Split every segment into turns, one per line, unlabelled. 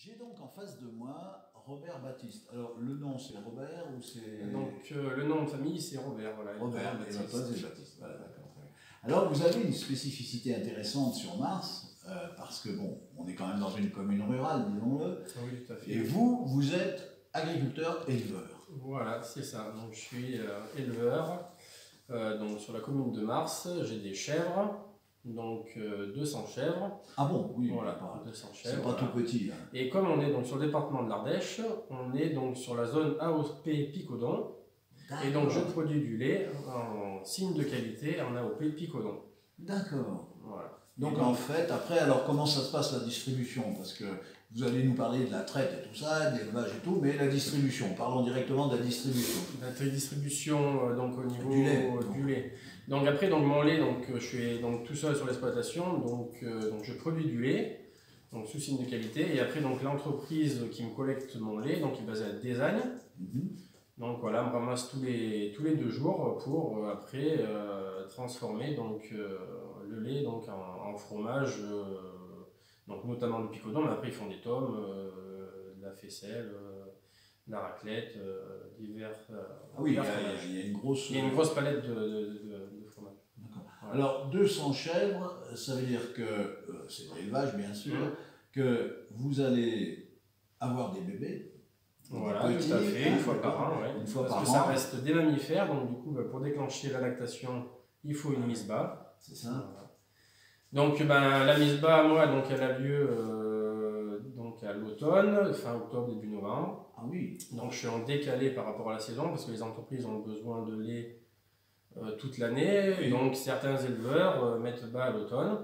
J'ai donc en face de moi Robert Baptiste. Alors le nom c'est Robert ou c'est...
Donc le nom de famille c'est Robert, voilà.
Robert, et votre pote c'est Baptiste. Voilà, d'accord. Alors vous avez une spécificité intéressante sur Mars, parce que bon, on est quand même dans une commune rurale, disons-le.
Oui, tout à fait.
Et vous êtes agriculteur-éleveur.
Voilà, c'est ça. Donc je suis éleveur. Donc sur la commune de Mars, j'ai des chèvres. Donc 200 chèvres.
Ah bon, oui,
voilà, 200 chèvres.
C'est pas tout petit là.
Et comme on est donc sur le département de l'Ardèche, on est donc sur la zone AOP Picodon. Et donc je produis du lait en signe de qualité en AOP Picodon.
D'accord.
Voilà.
Donc en fait, après, alors comment ça se passe la distribution? Parce que vous allez nous parler de la traite et tout ça, d'élevage et tout, mais la distribution, parlons directement de la distribution.
La distribution donc au niveau
du lait.
Donc après donc mon lait, donc je suis donc tout seul sur l'exploitation, donc je produis du lait, donc sous signe de qualité, et après donc l'entreprise qui me collecte mon lait, donc qui est basée à Désagne. Donc voilà, me ramasse tous les 2 jours pour après transformer donc le lait donc en fromage, donc notamment le picodon, mais après ils font des tomes, de la faisselle, de la raclette, divers.
Ah oui, il y a une grosse...
Il y a une grosse palette de fromage.
D'accord. Voilà. Alors 200 chèvres, ça veut dire que, c'est de l'élevage bien sûr, que vous allez avoir des bébés.
Voilà, tout à fait, une fois par an. Ouais. Parce que ça reste des mammifères, donc du coup, pour déclencher la lactation, il faut une mise bas.
C'est ça.
Voilà. Donc la mise bas, moi, donc, elle a lieu donc à l'automne, fin octobre, début novembre.
Ah oui.
Donc je suis en décalé par rapport à la saison, parce que les entreprises ont besoin de lait toute l'année. Oui. Donc certains éleveurs mettent bas à l'automne.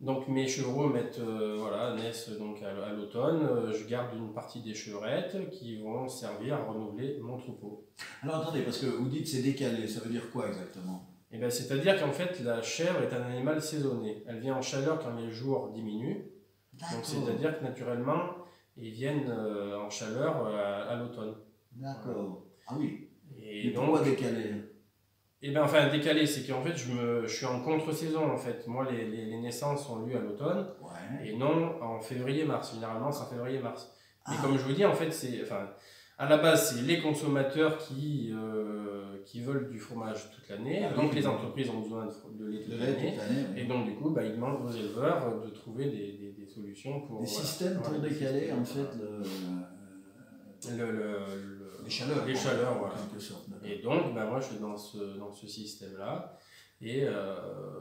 Donc mes chevreaux naissent donc à l'automne. Je garde une partie des chevrettes qui vont servir à renouveler mon troupeau.
Alors attendez, parce que vous dites c'est décalé, ça veut dire quoi exactement?
Eh bien, c'est-à-dire qu'en fait la chèvre est un animal saisonnier. Elle vient en chaleur quand les jours diminuent. Donc c'est-à-dire que naturellement ils viennent en chaleur à l'automne.
D'accord. Ah oui.
Et
donc, pourquoi décalé?
Eh bien, enfin, décalé, c'est qu'en fait, je suis en contre-saison, en fait. Moi, les naissances ont lieu à l'automne, et non en février-mars. Généralement, c'est en février-mars. Mais comme je vous dis, en fait, à la base, c'est les consommateurs qui veulent du fromage toute l'année. Donc, les entreprises ont besoin de lait toute l'année. Et donc, du coup, ils demandent aux éleveurs de trouver des solutions pour...
Des systèmes pour décaler, en fait, les chaleurs, voilà. En quelque sorte.
Et donc, moi, je suis dans ce système-là. Et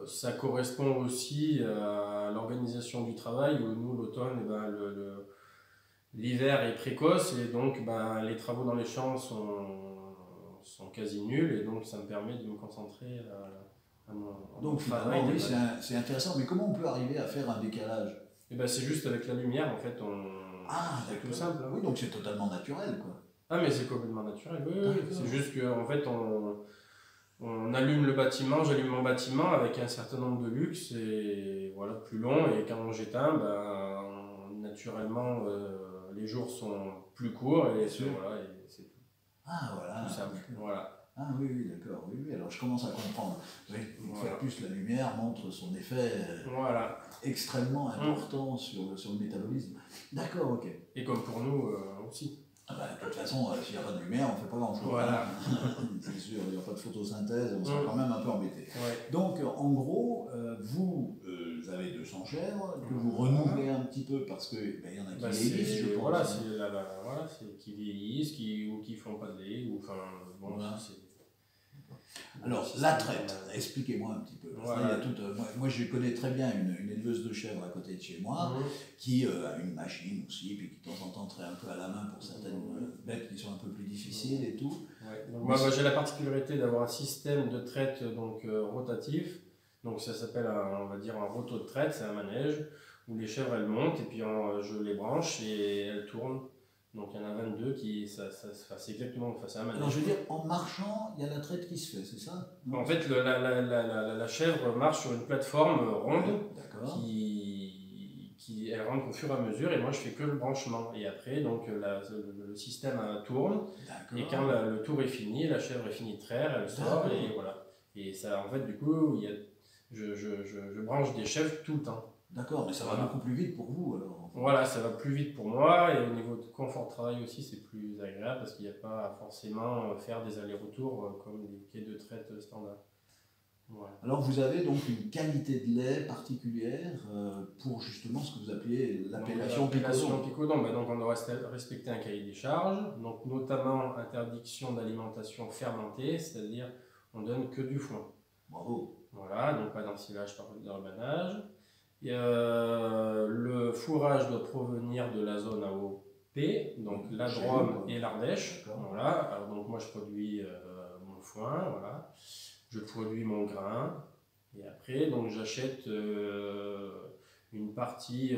ça correspond aussi à l'organisation du travail, où nous, l'automne, l'hiver est précoce, et donc les travaux dans les champs sont quasi nuls, et donc ça me permet de me concentrer à mon travail.
Oui, c'est intéressant, mais comment on peut arriver à faire un décalage?
C'est juste avec la lumière, en fait.
C'est tout simple. Oui, donc c'est totalement naturel, quoi.
Ah, mais c'est complètement naturel, oui. C'est juste qu'en fait, on allume le bâtiment, j'allume mon bâtiment avec un certain nombre de luxe, et voilà, plus long, et quand on j'éteins, naturellement, les jours sont plus courts, et c'est tout.
Ah, voilà.
Tout simple, voilà.
Ah oui, d'accord, oui, alors je commence à comprendre. Oui, une fois de plus, la lumière montre son effet extrêmement important sur le métabolisme. D'accord, ok.
Et comme pour nous aussi.
De toute façon, s'il n'y a pas de lumière, on ne fait pas grand-chose.
Voilà.
C'est sûr, il n'y a pas de photosynthèse, on sera quand même un peu embêté.
Ouais.
Donc, en gros, vous avez 200 chèvres, que vous renouvelez un petit peu parce qu'il y en a qui vieillissent, je pense.
Voilà, c'est qui vieillissent, ou qui ne font pas de lait, ou enfin, bon, voilà.
Alors, la traite, expliquez-moi un petit peu.
Voilà.
Moi, je connais très bien une éleveuse de chèvres à côté de chez moi, qui a une machine aussi, puis qui de temps en temps traite un peu à la main pour certaines bêtes qui sont un peu plus difficiles et tout.
Ouais. Donc, moi, j'ai la particularité d'avoir un système de traite rotatif. Donc ça s'appelle on va dire un roto de traite, c'est un manège où les chèvres elles montent, et puis je les branche et elles tournent. Donc il y en a 22 c'est exactement, c'est un manège.
Alors je veux dire, en marchant, il y a la traite qui se fait, c'est ça?
En fait, la chèvre marche sur une plateforme ronde qui elle rentre au fur et à mesure, et moi je fais que le branchement. Et après, donc le système tourne, et quand le tour est fini, la chèvre est finie de traire, elle sort, et voilà. Et ça, en fait, du coup, je branche des chèvres tout le temps.
D'accord, mais ça va beaucoup plus vite pour vous alors.
Voilà, ça va plus vite pour moi et au niveau de confort de travail aussi, c'est plus agréable parce qu'il n'y a pas forcément faire des allers-retours comme les quais de traite standard.
Voilà. Alors vous avez donc une qualité de lait particulière pour justement ce que vous appelez l'appellation
Picodon. Donc on doit respecter un cahier des charges, donc notamment interdiction d'alimentation fermentée, c'est-à-dire on donne que du foin.
Bravo.
Voilà, donc pas d'ensilage par d'urbanage. Le fourrage doit provenir de la zone AOP, donc la Drôme et l'Ardèche. Voilà. Alors, donc moi je produis mon foin, voilà. Je produis mon grain et après donc j'achète une partie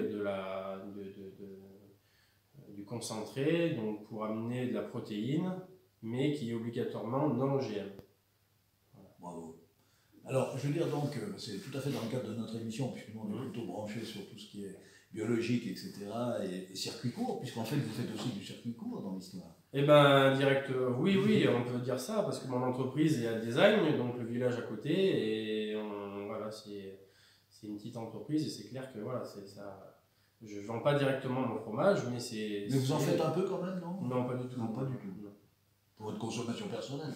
du concentré donc pour amener de la protéine, mais qui est obligatoirement non OGM.
Voilà. Bravo. Alors, je veux dire donc, c'est tout à fait dans le cadre de notre émission, puisque nous on est plutôt branché sur tout ce qui est biologique, etc., et circuit court, puisqu'en fait vous faites aussi du circuit court dans l'histoire.
Eh bien, oui, on peut dire ça, parce que mon entreprise est à Désagne, donc le village à côté, et voilà, c'est une petite entreprise, et c'est clair que voilà, c'est ça. Je ne vends pas directement mon fromage, mais c'est...
Mais vous en faites un peu quand même, non?
Non, pas du tout.
Non, pas du tout. Non. Pour votre consommation personnelle,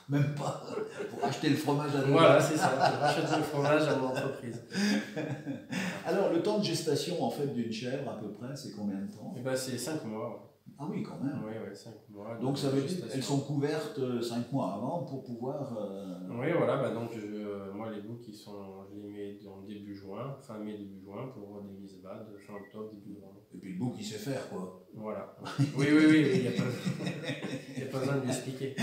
même pas pour acheter le fromage à
Voilà, c'est ça, pour acheter le fromage à mon entreprise.
Alors, le temps de gestation en fait d'une chèvre, à peu près, c'est combien de temps?
Eh ben, c'est 5 mois.
Ah oui, quand même.
Oui, 5 mois.
Donc ça veut dire qu'elles sont couvertes 5 mois avant pour pouvoir...
Oui, voilà, bah donc moi les boucs, je les mets en début juin, fin mai, début juin, pour des mises bas de fin octobre, début novembre.
Et puis le bouc, il sait faire, quoi.
Voilà. Oui, il n'y a pas besoin de lui expliquer.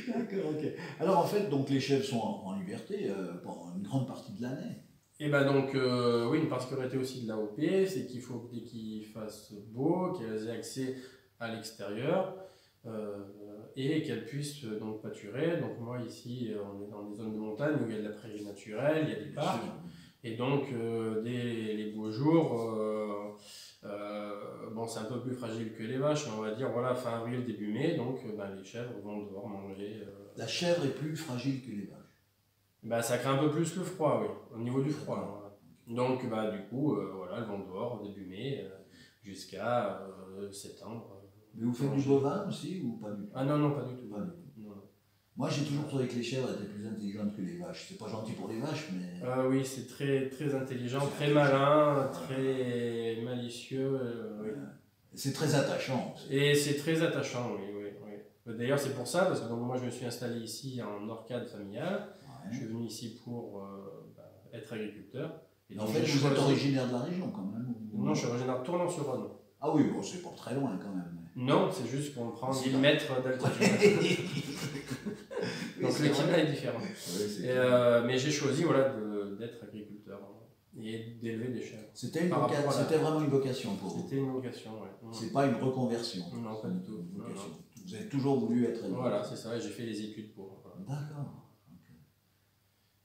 D'accord, ok. Alors en fait, donc les chèvres sont en liberté pendant une grande partie de l'année.
Et ben donc, oui, une particularité aussi de l'AOP, c'est qu'il faut dès qu'il fasse beau, qu'elles aient accès à l'extérieur et qu'elles puissent donc pâturer. Donc moi ici, on est dans des zones de montagne où il y a de la prairie naturelle, il y a des parcs. Et donc, dès les beaux jours, bon, c'est un peu plus fragile que les vaches, mais on va dire voilà, fin avril, début mai, donc les chèvres vont devoir manger.
La chèvre est plus fragile que les vaches.
Ça craint un peu plus le froid, oui, au niveau du froid. Donc, du coup, voilà, elles vont dehors début mai jusqu'à septembre.
Mais vous faites du bovin aussi ou pas du tout?
Ah non, pas du tout.
Pas du tout. Non. Moi, j'ai toujours trouvé que les chèvres étaient plus intelligentes que les vaches. C'est pas gentil pour les vaches, mais...
oui, c'est très, très intelligent, très malin, très malicieux. Oui.
C'est très attachant aussi.
Et c'est très attachant, oui. D'ailleurs, c'est pour ça, parce que donc, moi, je me suis installé ici en Orcade familiale. Je suis venu ici pour être agriculteur.
Et en fait, vous êtes originaire de la région quand même?
Non, je suis originaire de Tournon-sur-Rhône.
Ah oui, bon, c'est pas très loin quand même.
Non, c'est juste qu'on prend 1000 mètres d'altitude. Donc le climat est différent. Oui, mais j'ai choisi d'être agriculteur et d'élever des chèvres.
C'était vraiment une vocation pour vous?
C'était une vocation, oui.
C'est pas une reconversion?
Non, pas du tout.
Non. Vous avez toujours voulu être agriculteur?
Voilà, c'est ça, j'ai fait les études pour.
D'accord.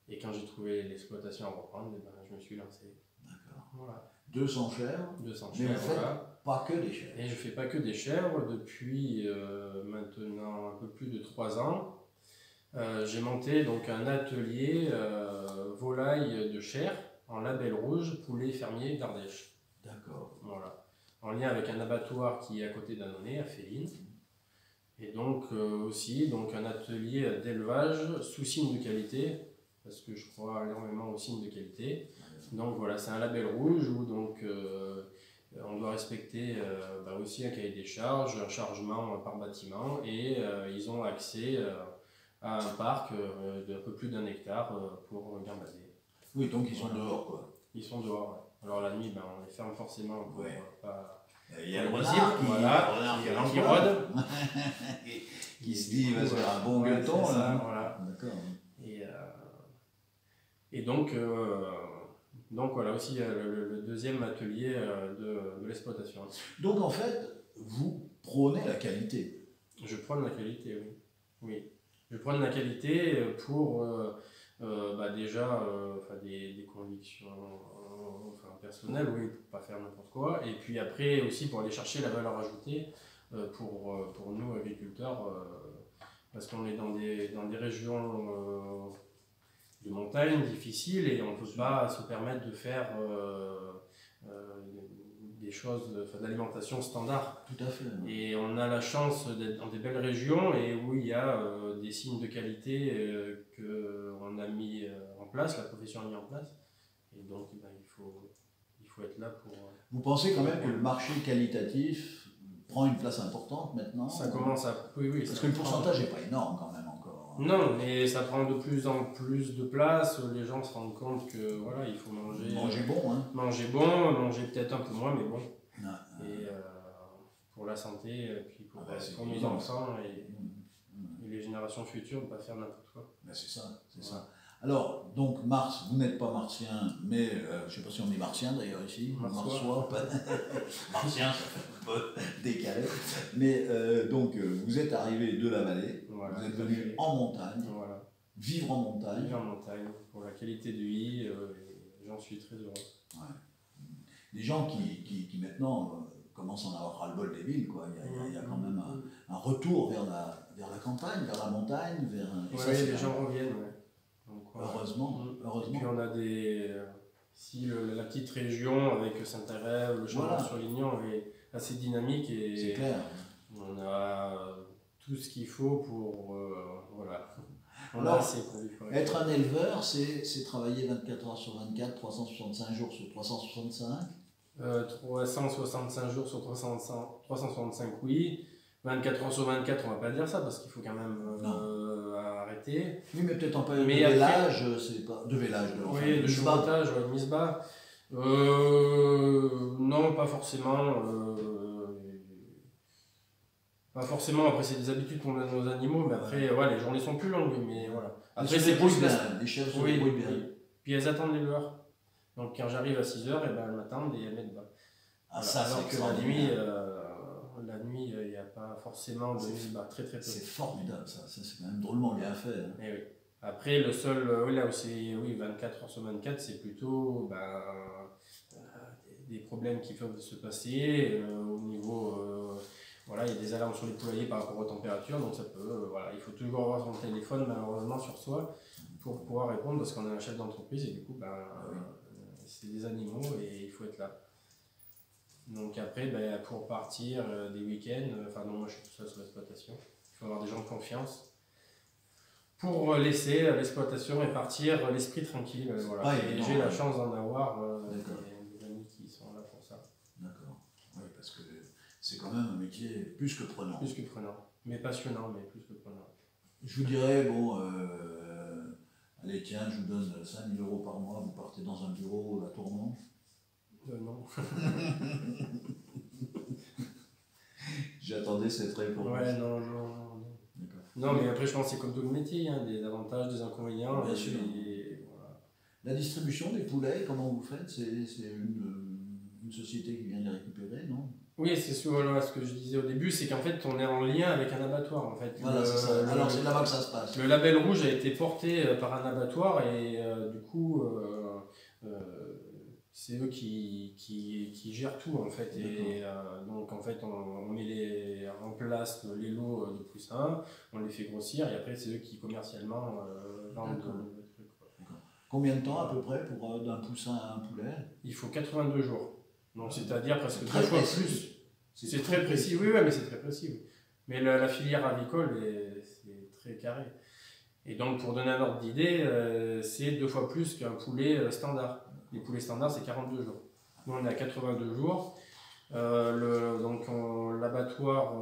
Et quand j'ai trouvé l'exploitation à reprendre, je me suis lancé.
D'accord.
Voilà.
200 chèvres.
200
mais
chèvres,
vous faites pas que des chèvres.
Et je fais pas que des chèvres depuis maintenant un peu plus de 3 ans. J'ai monté donc un atelier volaille de chair en label rouge, poulet fermier d'Ardèche.
D'accord.
Voilà. En lien avec un abattoir qui est à côté d'Annonay, à Féline. Et donc aussi donc un atelier d'élevage sous signe de qualité, parce que je crois énormément aux signes de qualité. Donc voilà, c'est un label rouge où donc on doit respecter aussi un cahier des charges, un chargement par bâtiment, et ils ont accès à un parc d'un peu plus d'1 hectare pour gambader.
Oui, donc ils sont dehors, quoi.
Ils sont dehors, ouais. Alors la nuit, on les ferme forcément pour pas...
Il y a le renard qui
rôde.
Qui se dit, il va se faire un bon gueuleton, là.
Voilà.
D'accord.
Et donc voilà aussi le deuxième atelier de l'exploitation.
Donc en fait, vous prônez la qualité.
Je prône la qualité, oui. Je prône la qualité pour déjà des convictions personnelles, oui, pour pas faire n'importe quoi. Et puis après aussi pour aller chercher la valeur ajoutée pour nous agriculteurs, parce qu'on est dans des régions montagne, difficile, et on ne peut pas se permettre de faire des choses, de l'alimentation standard.
Tout à fait.
Et on a la chance d'être dans des belles régions et où il y a des signes de qualité qu'on a mis en place, la profession a mis en place. Et donc ben, il faut être là pour...
Vous pensez quand même que le marché qualitatif prend une place importante maintenant?
Ça commence à... Oui,
parce que le pourcentage n'est pas énorme quand même encore.
Non, mais ça prend de plus en plus de place. Les gens se rendent compte que voilà, il faut manger...
Manger bon, hein.
Manger bon, manger peut-être un peu moins, mais bon.
Ouais.
Et pour la santé, et puis pour nos
évident.
enfants et les générations futures, de ne pas faire n'importe quoi.
Ben c'est ça, c'est ça. Alors, donc Mars, vous n'êtes pas martien, mais je ne sais pas si on est martien d'ailleurs ici, marsois, martien, ça fait un peu décalé. Mais donc, vous êtes arrivé de la vallée, voilà, vous êtes venu en montagne, voilà. Vivre en montagne.
Vivre en montagne, pour la qualité de vie, j'en suis très heureux.
Ouais. Des gens qui maintenant commencent à en avoir ras-le-bol des villes, quoi. Il y a quand même un retour vers la campagne, vers la montagne, vers...
Oui, les gens reviennent, ouais. Donc,
heureusement.
Et puis on a la petite région avec Saint-Arève, le Chambord-sur-Lignon est assez dynamique et
c'est clair.
On a tout ce qu'il faut pour voilà.
Alors, être un éleveur, c'est travailler 24 heures sur 24, 365 jours sur 365.
365 jours sur 365, oui. 24 heures sur 24, on va pas dire ça parce qu'il faut quand même arrêter.
Oui, mais peut-être en période de vélage, c'est pas... De vélage,
oui, de chevautage, mise bas. Non, pas forcément. Pas forcément, après c'est des habitudes qu'on a de nos animaux, mais après les journées sont plus longues. Mais voilà. Après
c'est plus bien, les chèvres se débrouillent bien.
Oui. Puis elles attendent l'éleveur. Donc quand j'arrive à 6h, elles m'attendent et elles mettent bas.
Ah, ça,
alors que la nuit, il n'y a pas forcément de mise bas, très très peu.
C'est formidable ça, c'est quand même drôlement bien fait. Hein.
Et oui. Après, le seul, là où c'est 24 heures sur 24, c'est plutôt des problèmes qui peuvent se passer au niveau. Voilà, il y a des alarmes sur les poulaillers par rapport aux températures, donc ça peut. Il faut toujours avoir son téléphone malheureusement sur soi pour pouvoir répondre parce qu'on est un chef d'entreprise et du coup, c'est des animaux et il faut être là. Donc après, pour partir des week-ends, moi je suis tout seul sur l'exploitation, il faut avoir des gens de confiance pour laisser l'exploitation et partir l'esprit tranquille. Voilà. Et j'ai la chance d'en avoir des amis qui sont là pour ça.
D'accord. Oui, parce que c'est quand même un métier plus que prenant.
Plus que prenant, mais passionnant, mais plus que prenant.
Je vous dirais, allez tiens, je vous donne 5 000 € par mois, vous partez dans un bureau à Tournon.
Non.
J'attendais cette réponse.
Ouais, non. Non, mais après, je pense que c'est comme tout le métier, des avantages, des inconvénients.
Bien sûr. Voilà. La distribution des poulets, comment vous faites? C'est une société qui vient les récupérer, non?
Oui, c'est ce que je disais au début, c'est qu'en fait, on est en lien avec un abattoir. En fait.
Voilà, c'est ça. Alors, c'est là-bas que ça se passe.
Le label rouge a été porté par un abattoir et du coup, c'est eux qui gèrent tout en fait. Et donc en fait on met en place les lots de poussins, on les fait grossir et après c'est eux qui commercialement vendent le truc.
Combien de temps à peu près pour d'un poussin à un poulet? Il
faut 82 jours. Donc c'est-à-dire presque 2 fois plus. C'est très précis, oui, mais c'est très précis. Oui. Mais la filière avicole c'est très carré. Et donc pour donner un ordre d'idée, c'est 2 fois plus qu'un poulet standard. Les poulets standards, c'est 42 jours. Nous, on est à 82 jours. L'abattoir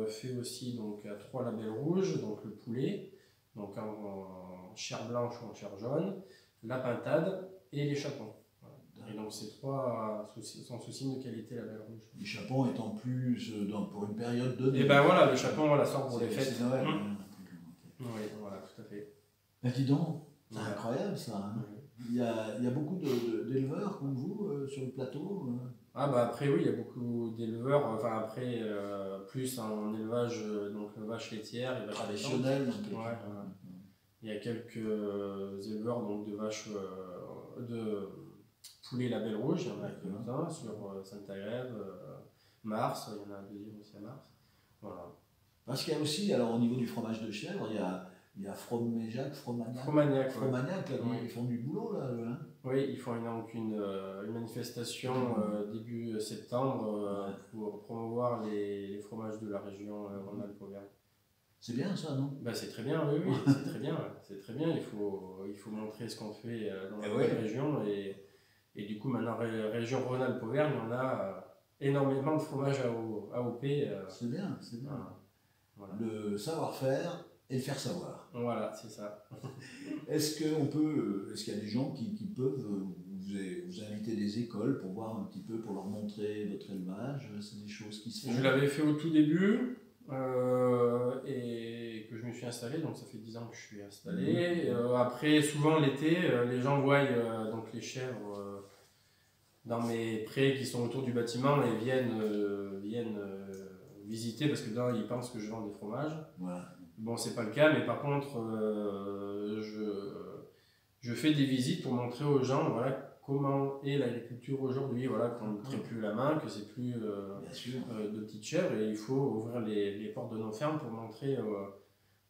fait aussi donc, à 3 labels rouges, donc le poulet, donc en chair blanche ou en chair jaune, la pintade et les chapons. Voilà. Et donc ces 3 sont sous signe de qualité label rouge.
Les chapons étant plus pour une période donnée.
Et ben voilà, le chapon, sort pour les fêtes.
C'est Noël.
Oui, voilà, tout à fait.
Ben dis donc, c'est incroyable ça. Hein. Il y a beaucoup d'éleveurs comme vous sur le plateau.
Après oui, il y a beaucoup d'éleveurs, plus en élevage, donc vache laitière et vache
traditionnel.
Il y a quelques éleveurs donc, de vaches, de poulets label rouge, il y en a quelques-uns sur Saint-Agrève, Mars, il y en a un deuxième aussi à Mars. Voilà.
Parce qu'il y a aussi, alors au niveau du fromage de chèvre, il Il y a Fromageac, Fromagnac.
Fromagnac, ouais.
Fromagnac, là,
Ouais.
ils font du boulot, là, hein.
Oui, ils font donc une manifestation début septembre pour promouvoir les fromages de la région Rhône-Alpes-Auvergne.
C'est bien ça, non?
Bah, c'est très bien, oui, c'est très bien. C'est très bien, il faut montrer ce qu'on fait dans la région. Et du coup, maintenant, région Rhône-Alpes-Auvergne, on a énormément de fromages AOP.
C'est bien, c'est bien.
Voilà.
Le savoir-faire et le faire savoir.
Voilà, c'est ça.
Est-ce qu'il y a des gens qui peuvent vous inviter des écoles pour voir un petit peu, pour leur montrer votre élevage? C'est des choses qui se font?
Je l'avais fait au tout début et que je me suis installé, donc ça fait 10 ans que je suis installé. Après, souvent l'été, les gens voient donc les chèvres dans mes prés qui sont autour du bâtiment et viennent visiter parce que là, ils pensent que je vends des fromages.
Voilà.
Bon, c'est pas le cas, mais par contre, je fais des visites pour montrer aux gens, voilà, comment est l'agriculture aujourd'hui, voilà, qu'on ne traite plus la main, que c'est plus de petites chèvres, et il faut ouvrir les portes de nos fermes pour montrer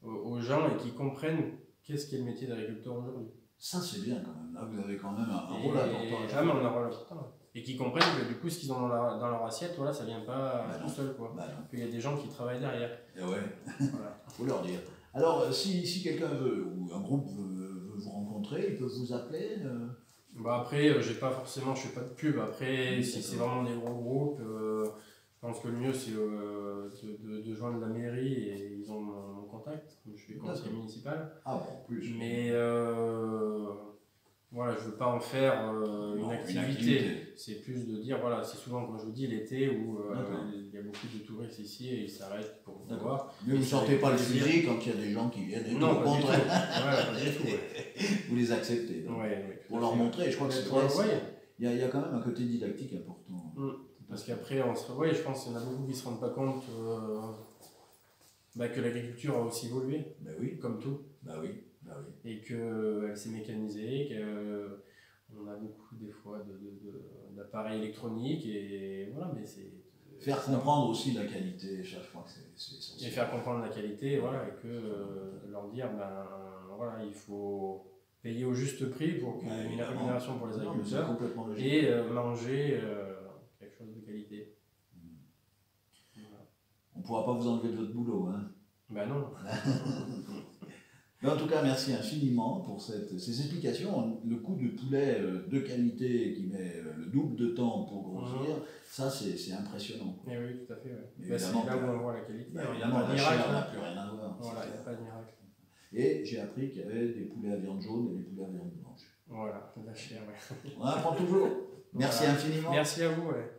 aux gens et qu'ils comprennent qu'est-ce qu'est le métier d'agriculteur aujourd'hui.
Ça, c'est bien quand même. Là, vous avez quand même un rôle important.
Jamais on a un rôle important. Et qu'ils comprennent que du coup, ce qu'ils ont dans leur assiette, voilà, ça vient pas tout seul, quoi. Qu'il y a des gens qui travaillent derrière.
Et ouais, voilà. Faut leur dire. Alors, si quelqu'un veut, ou un groupe veut vous rencontrer, ils peuvent vous appeler
Bah après, je fais pas de pub. Après, si c'est vraiment des gros groupes, je pense que le mieux c'est de joindre la mairie et ils ont mon contact. Je suis conseiller municipal.
Ah bon, en plus.
Mais voilà, je veux pas en faire une activité. C'est plus de dire, voilà, c'est souvent comme je vous dis l'été où il y a beaucoup de touristes ici et ils s'arrêtent pour voir.
Mais vous ne sortez pas le fusil quand il y a des gens qui viennent.
Non, pas du tout. Pas du tout.
Vous les acceptez. Pour leur montrer, je crois que il y a quand même un côté didactique important.
Parce qu'après, je pense qu'il y en a beaucoup qui ne se rendent pas compte que l'agriculture a aussi évolué, comme tout. Et qu'elle s'est mécanisée, qu'on a beaucoup des fois d'appareils électroniques, et voilà, mais c'est...
Faire comprendre aussi la qualité, je crois que c'est essentiel.
Et faire comprendre la qualité, voilà, et que leur dire, voilà, il faut payer au juste prix pour qu'il y ait une rémunération pour les agriculteurs et manger quelque chose de qualité.
Voilà. On ne pourra pas vous enlever de votre boulot, hein?
Ben non.
Mais en tout cas, merci infiniment pour ces explications. Le coût de poulet de qualité qui met le double de temps pour grossir, ça c'est impressionnant.
Et oui, tout à fait. Ouais.
Mais
c'est là où on voit la qualité.
Évidemment, la chair n'a plus rien à voir.
Voilà, il n'y a pas de miracle.
Et j'ai appris qu'il y avait des poulets à viande jaune et des poulets à viande blanche.
Voilà, la chair, ouais.
On apprend toujours. Merci infiniment.
Merci à vous. Ouais.